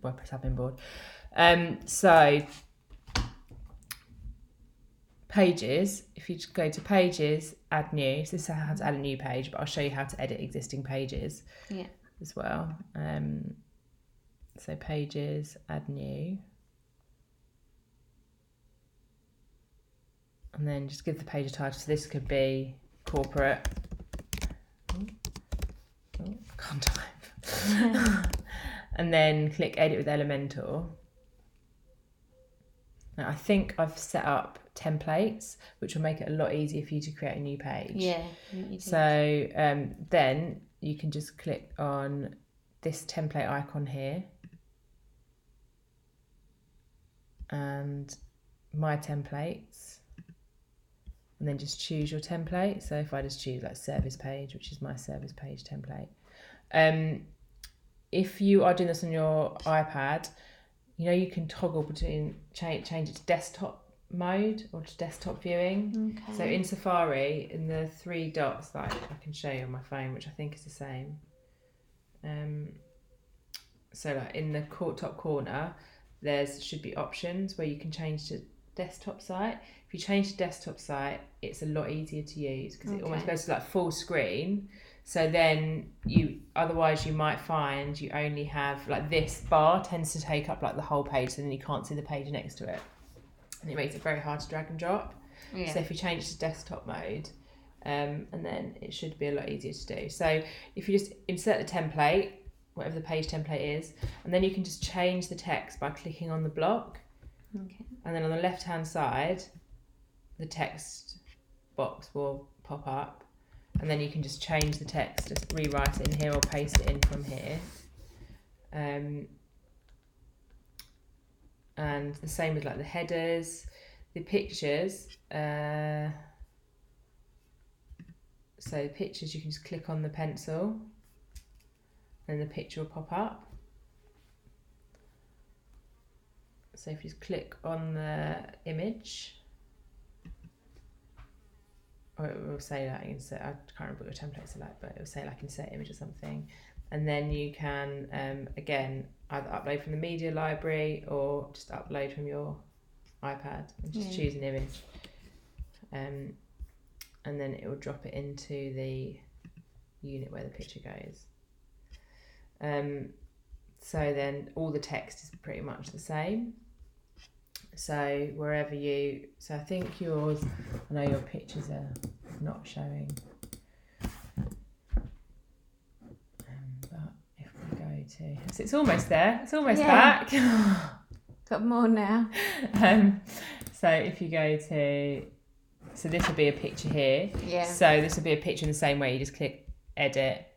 WordPress admin board. So pages, if you just go to pages, add new. So this is how to add a new page, but I'll show you how to edit existing pages as well. So pages, add new. And then just give the page a title. So this could be corporate. Can't type. And then click edit with Elementor. Now I think I've set up templates, which will make it a lot easier for you to create a new page. Yeah. So then you can just click on this template icon here. And my templates. And then just choose your template. So if I just choose like service page, which is my service page template. If you are doing this on your iPad, you know you can toggle between change it to desktop mode or to desktop viewing. Okay. So in Safari, in the 3 dots that I can show you on my phone, which I think is the same. So like in the top corner, should be options where you can change to desktop site. If you change to desktop site, it's a lot easier to use because it almost goes to like full screen. So then otherwise you might find you only have like this bar tends to take up like the whole page, so then you can't see the page next to it. And it makes it very hard to drag and drop. Yeah. So if you change to desktop mode, and then it should be a lot easier to do. So if you just insert the template, whatever the page template is, and then you can just change the text by clicking on the block. Okay. And then on the left hand side, the text box will pop up, and then you can just change the text, just rewrite it in here or paste it in from here. And the same with like the headers, the pictures. So pictures, you can just click on the pencil and the picture will pop up. So if you just click on the image, or it will say like insert, I can't remember what your templates are like, but it will say like insert image or something. And then you can, again, either upload from the media library or just upload from your iPad and just choose an image. And then it will drop it into the unit where the picture goes. So then all the text is pretty much the same. So wherever so I think yours, I know your pictures are not showing. But if we go to, so it's almost there, it's almost back. Got more now. So if you go to, so this will be a picture here. Yeah. So this will be a picture in the same way. You just click edit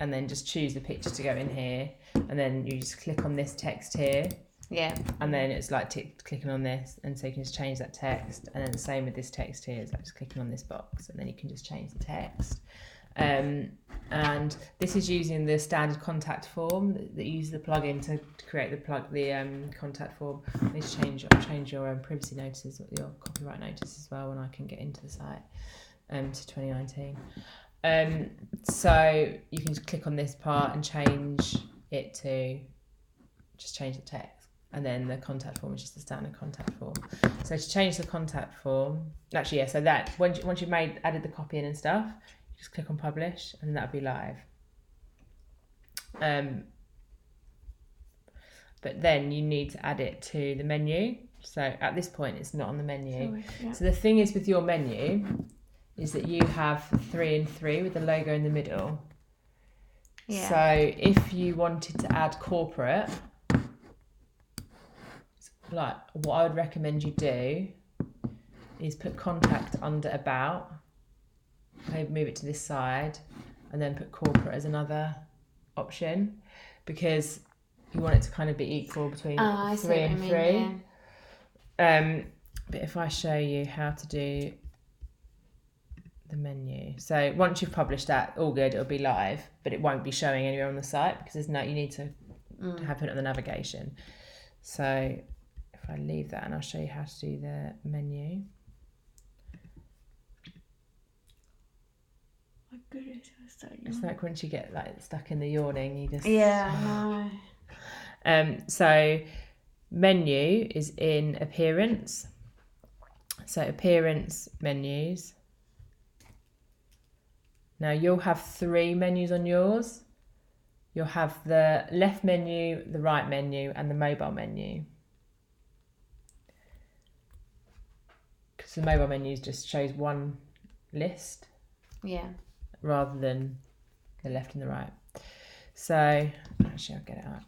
and then just choose the picture to go in here. And then you just click on this text here. Yeah. And then it's like clicking on this. And so you can just change that text. And then the same with this text here. It's like just clicking on this box. And then you can just change the text. And this is using the standard contact form that uses the plugin to create the contact form. I need to change your privacy notices, your copyright notice as well when I can get into the site to 2019. So you can just click on this part and change it to just change the text, and then the contact form is just the standard contact form. So to change the contact form, actually, so that once you've added the copy in and stuff, just click on publish and that'll be live. But then you need to add it to the menu. So at this point, it's not on the menu. So the thing is with your menu is that you have 3 and 3 with the logo in the middle. Yeah. So if you wanted to add corporate, like what I would recommend you do is put contact under about, maybe move it to this side, and then put corporate as another option, because you want it to kind of be equal between 3 and 3. Yeah. But if I show you how to do the menu, so once you've published that, all good, it'll be live, but it won't be showing anywhere on the site because you need to have it on the navigation. So if I leave that and I'll show you how to do the menu. My goodness, it's like once you get like stuck in the yawning, you just I So menu is in appearance. So appearance, menus. Now you'll have 3 menus on yours. You'll have the left menu, the right menu, and the mobile menu. Because the mobile menu just shows one list. Yeah. Rather than the left and the right. So actually I'll get it up.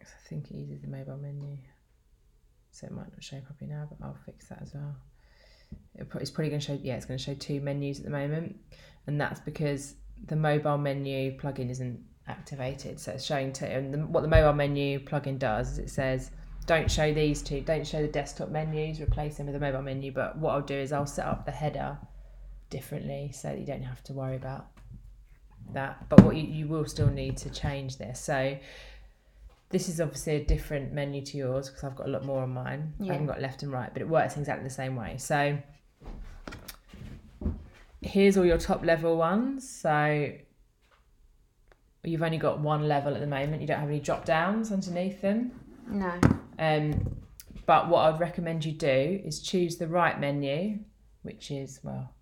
I think it uses the mobile menu, so it might not show properly now, but I'll fix that as well. It's probably going to show, yeah, it's going to show 2 menus at the moment, and that's because the mobile menu plugin isn't activated, so it's showing 2. And what the mobile menu plugin does is it says, don't show these 2, don't show the desktop menus, replace them with the mobile menu. But what I'll do is I'll set up the header differently so that you don't have to worry about that. But what you will still need to change this. So this is obviously a different menu to yours because I've got a lot more on mine. Yeah. I haven't got left and right, but it works exactly the same way. So here's all your top level ones. So you've only got 1 level at the moment. You don't have any drop downs underneath them. No. But what I'd recommend you do is choose the right menu, which is, well,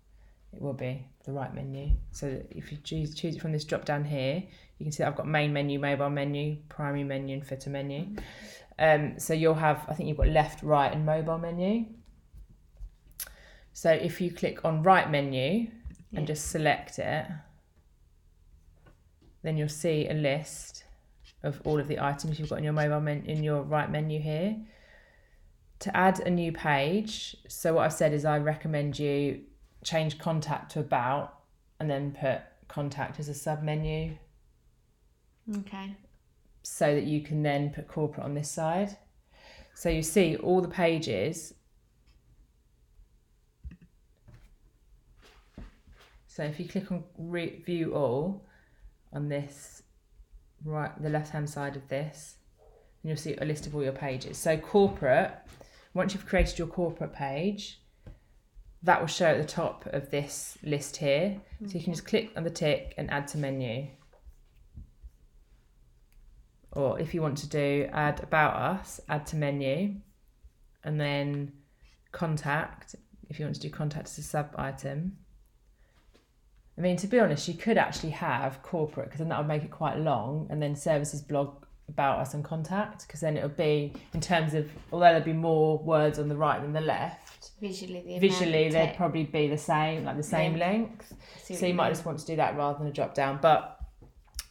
it will be the right menu. So that if you choose it from this drop down here, you can see that I've got main menu, mobile menu, primary menu, and footer menu. So you'll have, I think you've got left, right, and mobile menu. So if you click on right menu and just select it, then you'll see a list of all of the items you've got in your mobile in your right menu here. To add a new page, so what I've said is I recommend you change contact to about and then put contact as a sub menu. Okay. So that you can then put corporate on this side. So you see all the pages. So if you click on view all on this, right, the left hand side of this, and you'll see a list of all your pages. So corporate, once you've created your corporate page, that will show at the top of this list here. So you can just click on the tick and add to menu. Or if you want to do add about us, add to menu, and then contact, if you want to do contact as a sub item. I mean, to be honest, you could actually have corporate, because then that would make it quite long, and then services, blog, about us, and contact, because then it'll be, in terms of, although there'll be more words on the right than the left, visually they'd probably be the same, like the same length. So you might just want to do that rather than a drop down. But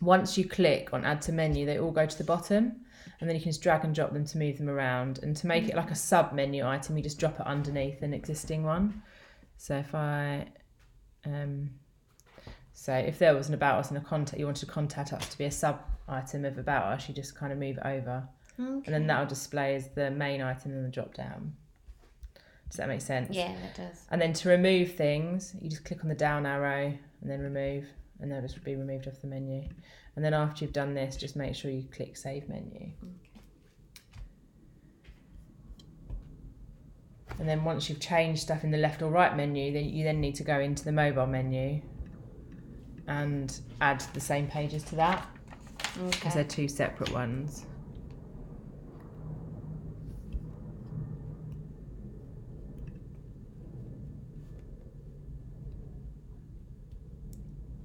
once you click on add to menu, they all go to the bottom, and then you can just drag and drop them to move them around. And to make it like a sub menu item, you just drop it underneath an existing one. So if I so if there was an about us and a contact, you wanted to contact us to be a sub item of about us, you just kind of move it over. Okay. And then that'll display as the main item in the drop down. Does that make sense? Yeah, that does. And then to remove things, you just click on the down arrow and then remove, and they'll just be removed off the menu. And then after you've done this, just make sure you click save menu. Okay. And then once you've changed stuff in the left or right menu, then you need to go into the mobile menu and add the same pages to that, because they're 2 separate ones.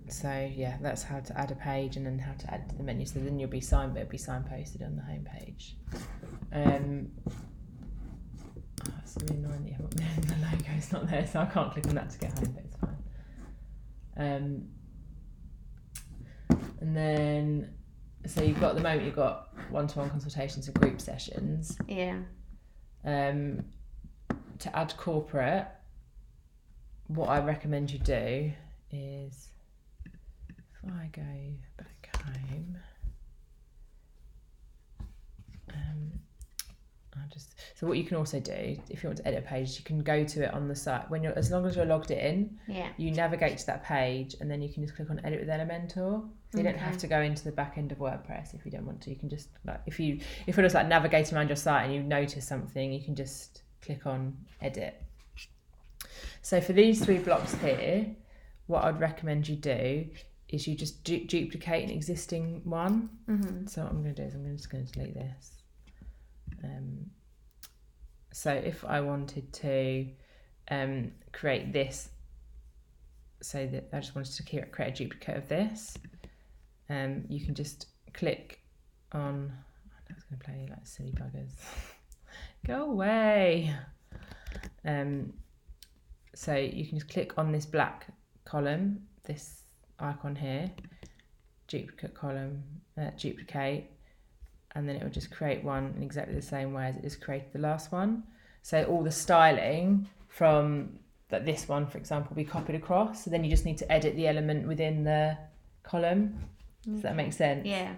So yeah, that's how to add a page and then how to add to the menu. So then it'll be signposted on the home page. It's really annoying that you haven't, the logo's not there, so I can't click on that to get home, but it's fine. And then, so you've got, at the moment, you've got one-to-one consultations and group sessions. Yeah. To add corporate, what I recommend you do is, if I go back home, so what you can also do, if you want to edit a page, you can go to it on the site when you're, as long as you're logged in. Yeah. You navigate to that page, and then you can just click on Edit with Elementor. So you don't have to go into the back end of WordPress if you don't want to. You can just, like, if you're just like navigating around your site and you notice something, you can just click on Edit. So for these 3 blocks here, what I'd recommend you do is you just duplicate an existing one. So what I'm going to do is I'm just going to delete this. So if I wanted to create this, so that I just wanted to create a duplicate of this, you can just click on, I was going to play like silly buggers. Go away. So you can just click on this black column, this icon here, duplicate column, duplicate, and then it will just create one in exactly the same way as it just created the last one. So all the styling from this one, for example, will be copied across. So then you just need to edit the element within the column. Does that make sense? Yeah.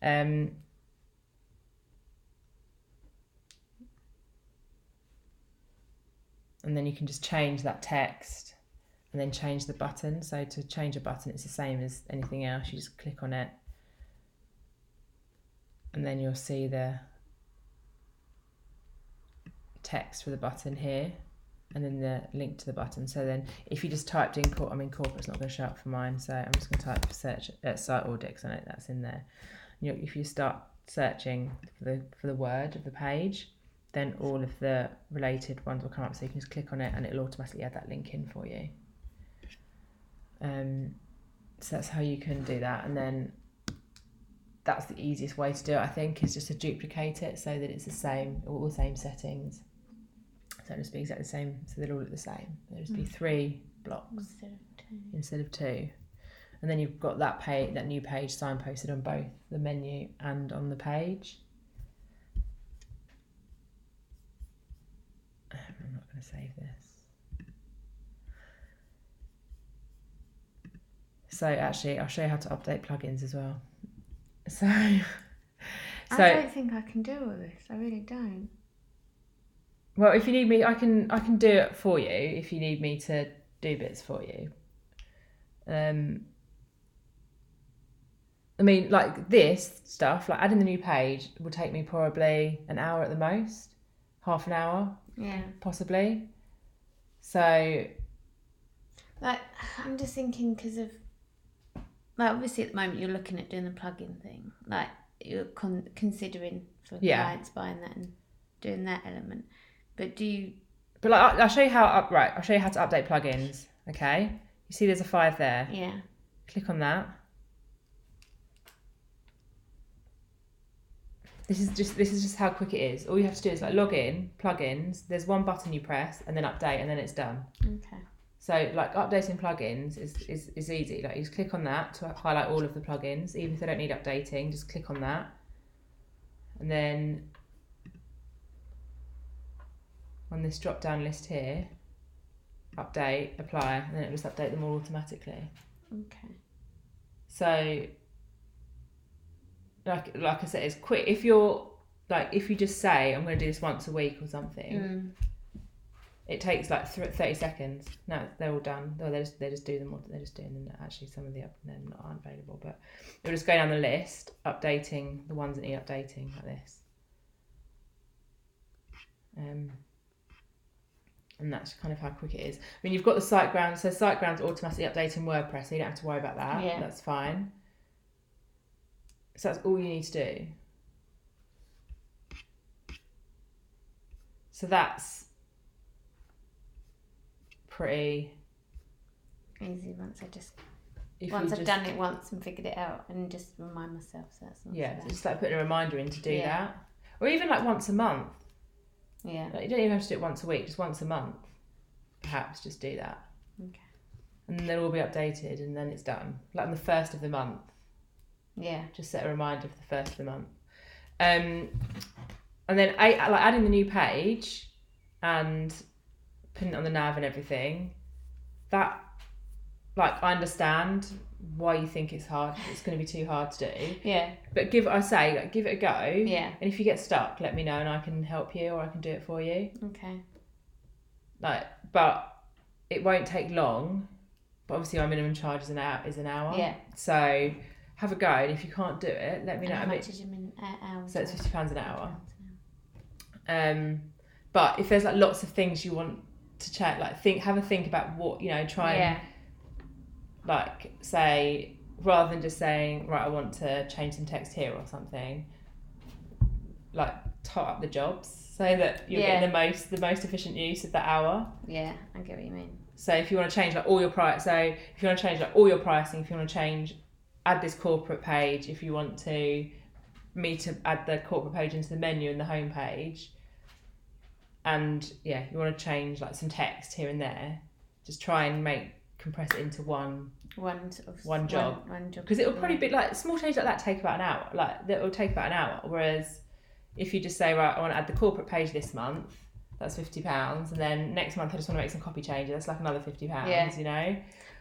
And then you can just change that text and then change the button. So to change a button, it's the same as anything else. You just click on it and then you'll see the text for the button here and then the link to the button. So then if you just typed in corporate's not going to show up for mine, so I'm just going to type search site audit because I know that's in there. If you start searching for the word of the page, then all of the related ones will come up, so you can just click on it and it'll automatically add that link in for you. So that's how you can do that, and then that's the easiest way to do it, I think, is just to duplicate it so that it's the same, all the same settings. So it'll just be exactly the same, so they'll all look the same. There'll just be 3 blocks instead of 2. And then you've got that new page signposted on both the menu and on the page. I'm not going to save this. So actually, I'll show you how to update plugins as well. So I don't think I can do all this. I really don't. Well, if you need me, I can do it for you. If you need me to do bits for you. I mean, like this stuff, like adding the new page, will take me probably an hour at the most, half an hour. Yeah. Possibly. So. Like, I'm just thinking because of, like, obviously at the moment you're looking at doing the plugin thing, like you're considering for clients buying that and doing that element, but do you? But like, I'll show you how I'll show you how to update plugins. Okay, you see, there's a 5 there. Yeah. Click on that. This is just how quick it is. All you have to do is like log in, plugins. There's one button you press and then update, and then it's done. Okay. So like updating plugins is easy. Like you just click on that to highlight all of the plugins, even if they don't need updating. Just click on that, and then on this drop down list here, update, apply, and then it'll just update them all automatically. Okay. So like I said, it's quick. If you just say I'm going to do this once a week or something, it takes like 30 seconds. No, they're all done. They just do them. They're just doing them. Actually, some of them aren't available, but it'll just go down the list, updating the ones that need updating like this. And that's kind of how quick it is. I mean, you've got the SiteGround, so SiteGround's automatically updating WordPress, so you don't have to worry about that. Yeah. That's fine. So that's all you need to do. So that's pretty easy once I've done it once and figured it out and just remind myself, so that's not so just like putting a reminder in to do that. Or even like once a month. Yeah. Like, you don't even have to do it once a week, just once a month. Perhaps just do that. Okay. And then they'll all be updated and then it's done. Like on the 1st of the month. Yeah. Just set a reminder for the 1st of the month. And then like adding the new page and putting it on the nav and everything, that, like, I understand why you think it's hard. It's going to be too hard to do. Yeah. But give it a go. Yeah. And if you get stuck, let me know and I can help you or I can do it for you. Okay. Like, but it won't take long. But obviously our minimum charge is an hour. Yeah. So have a go, and if you can't do it, let me know. How much is your hour? So it's £50 an hour. But if there's like lots of things you want to check, like have a think about what, try and like say, rather than just saying, right, I want to change some text here or something, like tot up the jobs so that you're getting the most efficient use of that hour. Yeah, I get what you mean. So if you want to change like all your price, so if you want to change like all your pricing, if you want to change, add this corporate page, if you want to add the corporate page into the menu and the home page, and you want to change like some text here and there, just try and compress it into one job, because it'll probably be like small change like that take about an hour, like that will take about an hour, whereas if you just say, right, I want to add the corporate page this month, that's £50, and then next month I just want to make some copy changes, that's like another £50,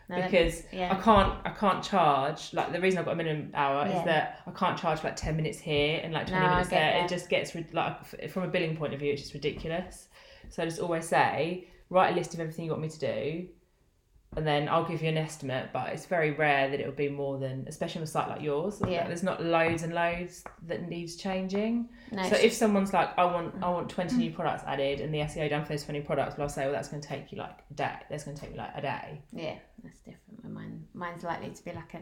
because I can't charge, like the reason I've got a minimum hour is that I can't charge for like 10 minutes here and like 20 minutes there. It just gets like, from a billing point of view, it's just ridiculous. So I just always say, write a list of everything you want me to do, and then I'll give you an estimate, but it's very rare that it'll be more than, especially on a site like yours, there's not loads and loads that needs changing. No, so if someone's like, I want 20 new products added and the SEO done for those 20 products, well, I'll say, well, that's going to take you like a day. That's going to take me like a day. Yeah, that's different. Mine's likely to be like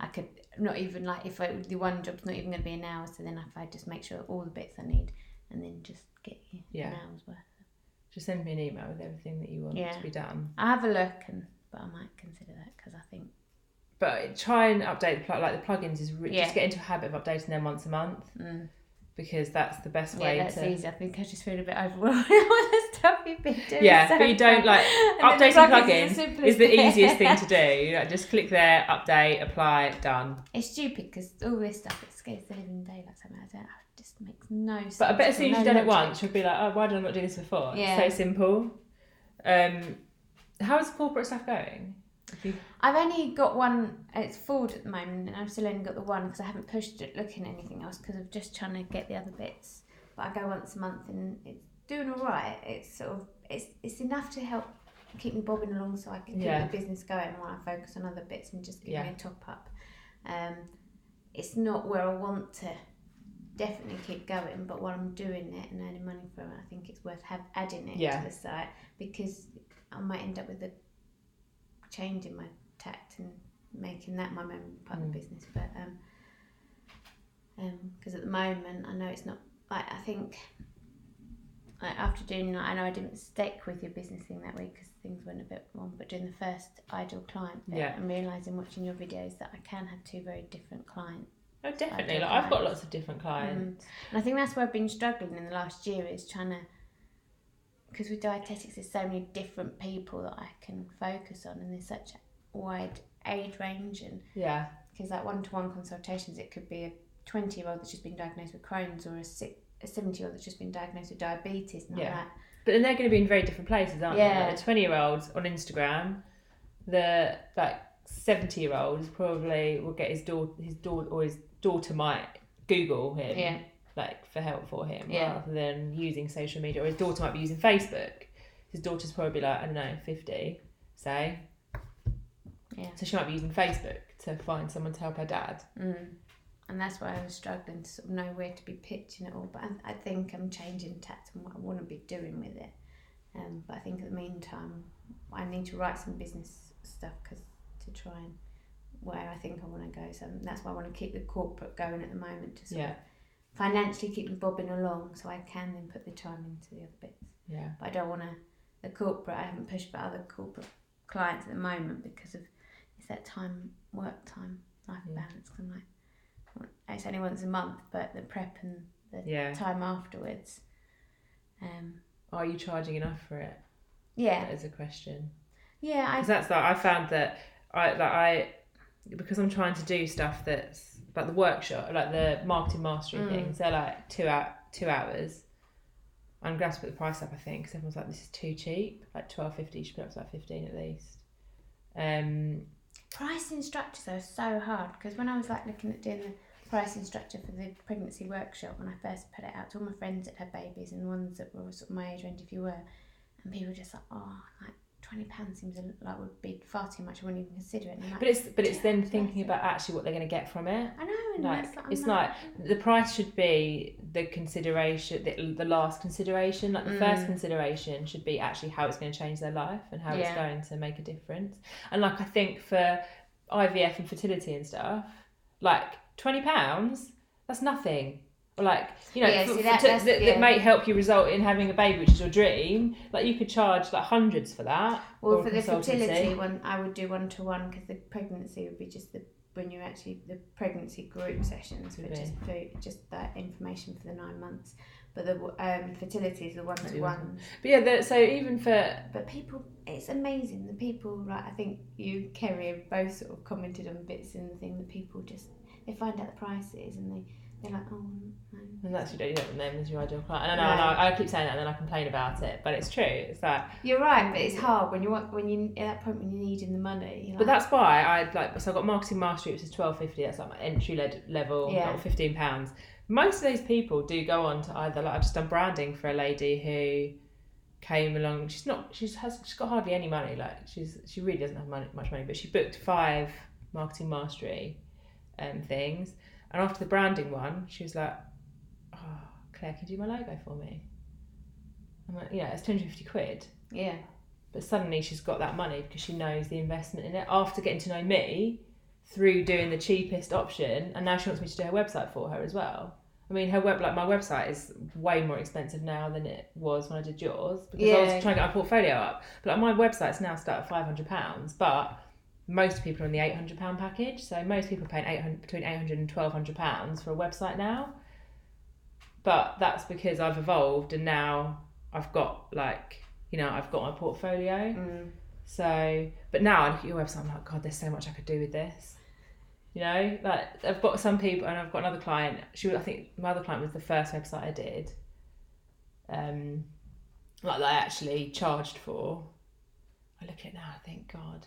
I could not even like, if the one job's not even going to be an hour, so then if I just make sure all the bits I need and then just get you an hour's worth. Just send me an email with everything that you want to be done. I'll have a look, but I might consider that, because I think. But try and update the plugins is just get into a habit of updating them once a month, because that's the best way. Yeah, that's easy. I think I just feel a bit overwhelmed with all the stuff you've been doing. Yeah, but you don't like updating plugins is the easiest thing to do. Like, just click there, update, apply, done. It's stupid because all this stuff, it scares the living daylights out of me. It just makes no sense. But I bet as soon as you've done it once, you'll be like, oh, why did I not do this before? Yeah. It's so simple. How's corporate stuff going? I've only got one. It's forward at the moment, and I've still only got the one because I haven't pushed it looking at anything else, because I'm just trying to get the other bits. But I go once a month and it's doing all right. It's sort of it's enough to help keep me bobbing along, so I can keep the business going while I focus on other bits and just give me a top up. It's not where I want to definitely keep going, but while I'm doing it and earning money from it, I think it's worth adding it to the site, because I might end up with a change in my tact and making that my main part of the business. But because at the moment I know it's not, like, I think like after doing, I know I didn't stick with your business thing that week because things went a bit wrong, but doing the first ideal client bit and realising watching your videos that I can have two very different clients. Oh, definitely. Like, I've got lots of different clients. And I think that's where I've been struggling in the last year, is trying to, because with dietetics there's so many different people that I can focus on, and there's such a wide age range, and because like one-to-one consultations, it could be a 20-year-old that's just been diagnosed with Crohn's, or a 70-year-old that's just been diagnosed with diabetes and all that. But then they're going to be in very different places, aren't they? Like the 20-year-olds on Instagram, the like 70-year-old probably will get his daughter might Google him like for help for him rather than using social media, or his daughter might be using Facebook. His daughter's probably like, I don't know, 50, say. Yeah. So she might be using Facebook to find someone to help her dad. And that's why I was struggling to sort of know where to be pitching it all. But I think I'm changing tact and what I want to be doing with it. But I think in the meantime, I need to write some business stuff to try and where I think I want to go. So that's why I want to keep the corporate going at the moment, to sort of financially keep me bobbing along, so I can then put the time into the other bits. Yeah. But I don't want to, the corporate, I haven't pushed for other corporate clients at the moment because of, it's that work time, life balance. Cause I'm like, it's only once a month, but the prep and the time afterwards. Are you charging enough for it? Yeah. That is a question. Yeah. Because that's like, I found that I because I'm trying to do stuff that's like the workshop, like the marketing mastery things, they're like 2 hours. I'm going to have to put the price up, I think, because everyone's like, this is too cheap. Like $12.50, you should put up to like 15 at least. Pricing structures are so hard, because when I was like looking at doing the pricing structure for the pregnancy workshop, when I first put it out to all my friends that had babies and ones that were sort of my age range, if you were, and people were just like, oh, like £20 seems like would be far too much. I wouldn't even consider it. But it's then thinking about actually what they're going to get from it. I know, and like the price should be the consideration, the last consideration. Like the first consideration should be actually how it's going to change their life and how it's going to make a difference. And like I think for IVF and fertility and stuff, like £20, that's nothing. Or like, you know, that may help you result in having a baby, which is your dream. Like you could charge like hundreds for that. Well, for the fertility one, I would do 1-to-1 because the pregnancy would be just the pregnancy group sessions for just that information for the 9 months. But the fertility is the 1-to-1. But yeah, so even for... But people, it's amazing. The people, like I think you, Kerry, have both sort of commented on bits in the thing that people just, they find out the prices and they're like, oh no. And that's you don't want them as your ideal client. And I keep saying that and then I complain about it, but it's true. It's like you're right, but it's hard when you at that point when you're needing the money. But that's why I got Marketing Mastery, which is $12.50. That's like my entry level, like £15. Most of those people do go on to either I've just done branding for a lady who came along. She's got hardly any money. Like she really doesn't have much money, but she booked 5 Marketing Mastery things. And after the branding one, she was like, "Oh, Claire, can you do my logo for me?" I'm like, "Yeah, it's £250." Yeah. But suddenly she's got that money because she knows the investment in it after getting to know me through doing the cheapest option, and now she wants me to do her website for her as well. I mean, my website is way more expensive now than it was when I did yours because I was trying to get my portfolio up. But my website's now started at £500, but most people are on the £800 package, so most people are paying between £800 and £1,200 for a website now. But that's because I've evolved and now I've got I've got my portfolio. So, but now I look at your website, I'm like, God, there's so much I could do with this. You know, like I've got some people, and I've got another client. I think my other client was the first website I did, that I actually charged for. I look at it now, I think, God,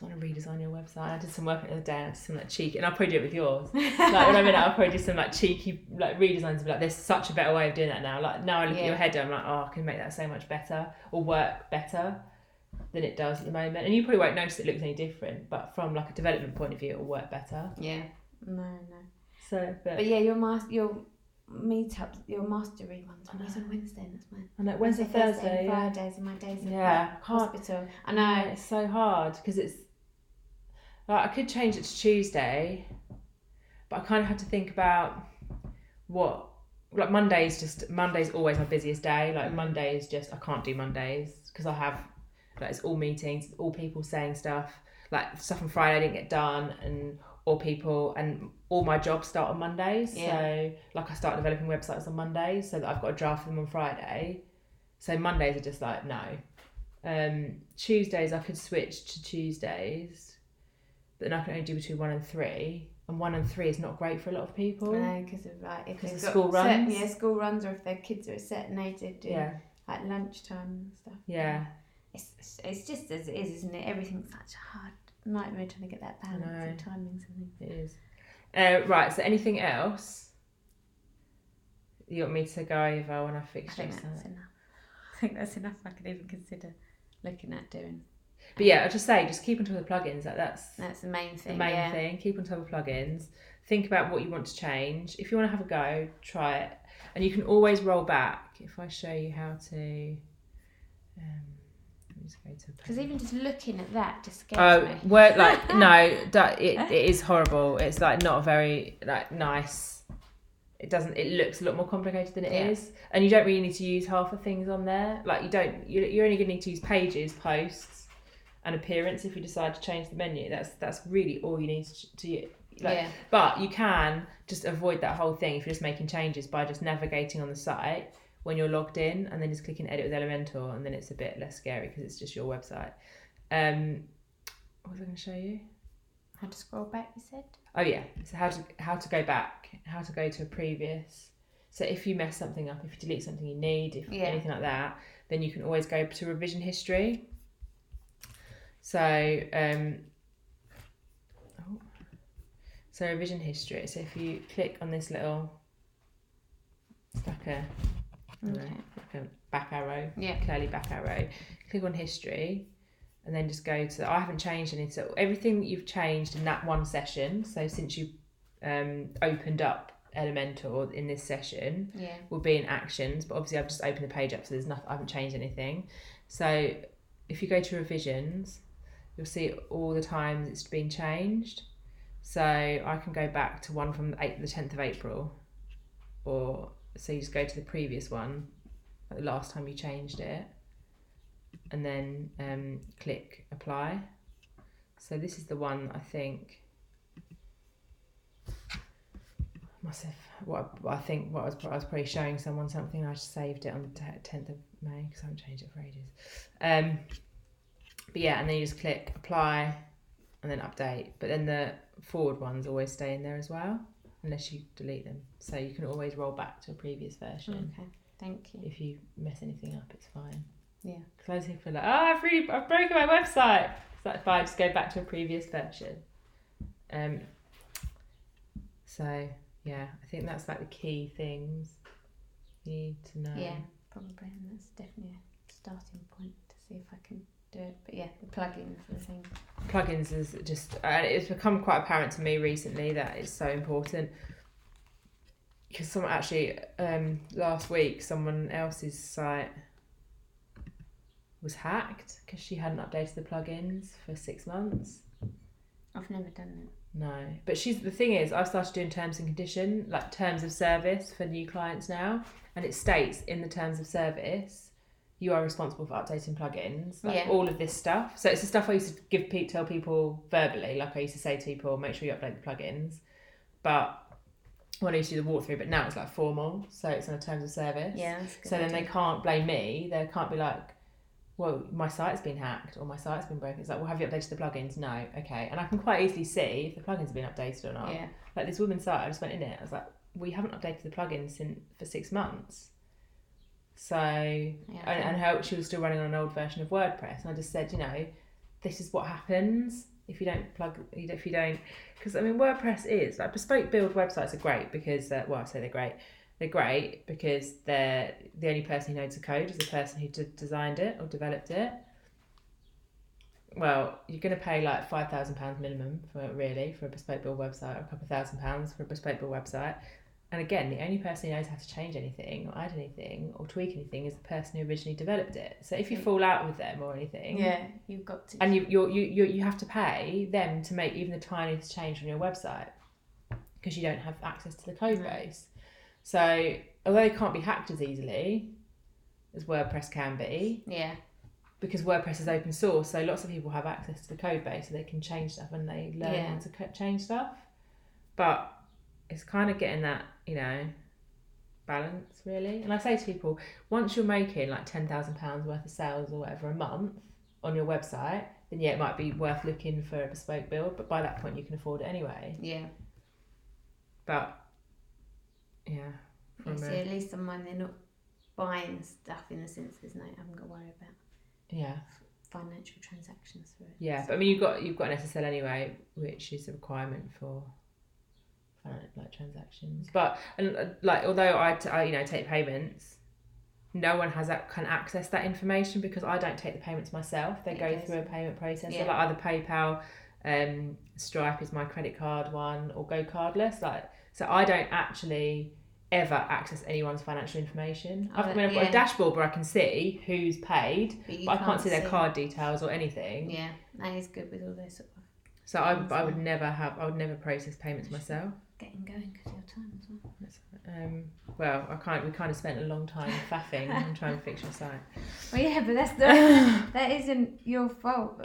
want to redesign your website. I did some work the other day and I did some cheeky, and I'll probably do it with yours. Like when I'm in it, I'll probably do some cheeky redesigns and be like, there's such a better way of doing that now. Like now I look at your header, I'm like, oh, I can make that so much better or work better than it does at the moment. And you probably won't notice it looks any different, but from a development point of view, it'll work better. Yeah. No. So, but yeah, your meetups, your mastery ones, always on Wednesday, and that's mine. I know, Wednesday, Thursday, Fridays are my days of hospital. I know. It's so hard because it's I could change it to Tuesday, but I kind of have to think about what Monday's always my busiest day. Mondays I can't do Mondays because I have it's all meetings, all people saying stuff. Stuff on Friday I didn't get done, and all my jobs start on Mondays. So I start developing websites on Mondays so that I've got to draft them on Friday. So Mondays are just no. Tuesdays I could switch to Tuesdays, but then I can only do between 1 and 3. And 1 and 3 is not great for a lot of people. No, because of school runs. School runs, or if their kids are at a certain age, they're doing lunchtime and stuff. Yeah. It's just as it is, isn't it? Everything's such a hard nightmare trying to get that balance of timings and things. It is. Right, so anything else you want me to go over when I fix I think that's enough I could even consider looking at doing. But yeah, I'll just say, just keep on top of the plugins. That's the main thing. The main thing. Keep on top of plugins. Think about what you want to change. If you want to have a go, try it. And you can always roll back. If I show you how to... because even just looking at that just scares me. It is horrible. It's not very nice. It looks a lot more complicated than it is, and you don't really need to use half the things on there. You're only going to need to use pages, posts, and appearance if you decide to change the menu. That's really all you need to But you can just avoid that whole thing if you're just making changes by just navigating on the site when you're logged in, and then just clicking edit with Elementor, and then it's a bit less scary because it's just your website. What was I going to show you? How to scroll back, you said? Oh yeah, so how to go back, how to go to a previous. So if you mess something up, if you delete something you need, anything like that, then you can always go to revision history. So revision history. So if you click on this little stacker like a back arrow, curly back arrow. Click on history, and then just go to. I haven't changed anything. So everything that you've changed in that one session. So since you opened up Elementor in this session, will be in actions. But obviously, I've just opened the page up, so there's nothing. I haven't changed anything. So if you go to revisions, you'll see all the times it's been changed. So I can go back to one from the 10th of April, or so you just go to the previous one, like the last time you changed it, and then click apply. So this is the one I think must have I was probably showing someone something. I just saved it on the 10th of May because I haven't changed it for ages. But yeah, and then you just click apply and then update. But then the forward ones always stay in there as well, unless you delete them. So you can always roll back to a previous version. Okay, thank you. If you mess anything up, it's fine. Yeah. Because I just feel like, I've broken my website. It's like if I just go back to a previous version. So yeah, I think that's like the key things you need to know. Yeah, probably, and that's definitely a starting point to see if I can do it. But yeah, the plugins are the thing. Plugins is just, it's become quite apparent to me recently that it's so important. Because someone actually, last week, someone else's site was hacked because she hadn't updated the plugins for 6 months. I've never done that. No, but the thing is, I've started doing terms and condition, like terms of service for new clients now, and it states in the terms of service, you are responsible for updating plugins, like all of this stuff. So it's the stuff I used to tell people verbally, like I used to say to people, make sure you update the plugins. But when I used to do the walkthrough, but now it's like formal, so it's on a terms of service. Yeah, that's good. So then they can't blame me. They can't be like, well, my site's been hacked or my site's been broken. It's like, well, have you updated the plugins? No. Okay. And I can quite easily see if the plugins have been updated or not. Yeah. Like this woman's site, I just went in it. I was like, we haven't updated the plugins for 6 months. So, and she was still running on an old version of WordPress. And I just said, this is what happens if you don't because I mean, WordPress is like bespoke build websites are great because, I say they're great. They're great because they're the only person who knows the code is the person who designed it or developed it. Well, you're going to pay like £5,000 minimum for a bespoke build website, or a couple of £1,000 for a bespoke build website. And again, the only person who knows how to change anything or add anything or tweak anything is the person who originally developed it. So if you fall out with them or anything, you've got to, and you have to pay them to make even the tiniest change on your website because you don't have access to the code base. So although it can't be hacked as easily as WordPress can be, because WordPress is open source, so lots of people have access to the code base, so they can change stuff and they learn how to change stuff. But it's kind of getting that, balance really. And I say to people, once you're making like £10,000 worth of sales or whatever a month on your website, then it might be worth looking for a bespoke build. But by that point, you can afford it anyway. Yeah. But at least on mine, they're not buying stuff in the sense there's I haven't got to worry about financial transactions for it. Yeah, but I mean, you've got an SSL anyway, which is a requirement for like transactions. But although I take payments, no one can access that information because I don't take the payments myself. They go through a payment process. So like either PayPal, Stripe is my credit card one, or go cardless. So I don't actually ever access anyone's financial information. I've got a dashboard where I can see who's paid, but I can't see their card details or anything. Yeah, that is good with all those sort of. So I would never process payments myself. Getting going because of your time as well. Well, we kind of spent a long time faffing and trying to fix your site. Well, yeah, but that isn't your fault.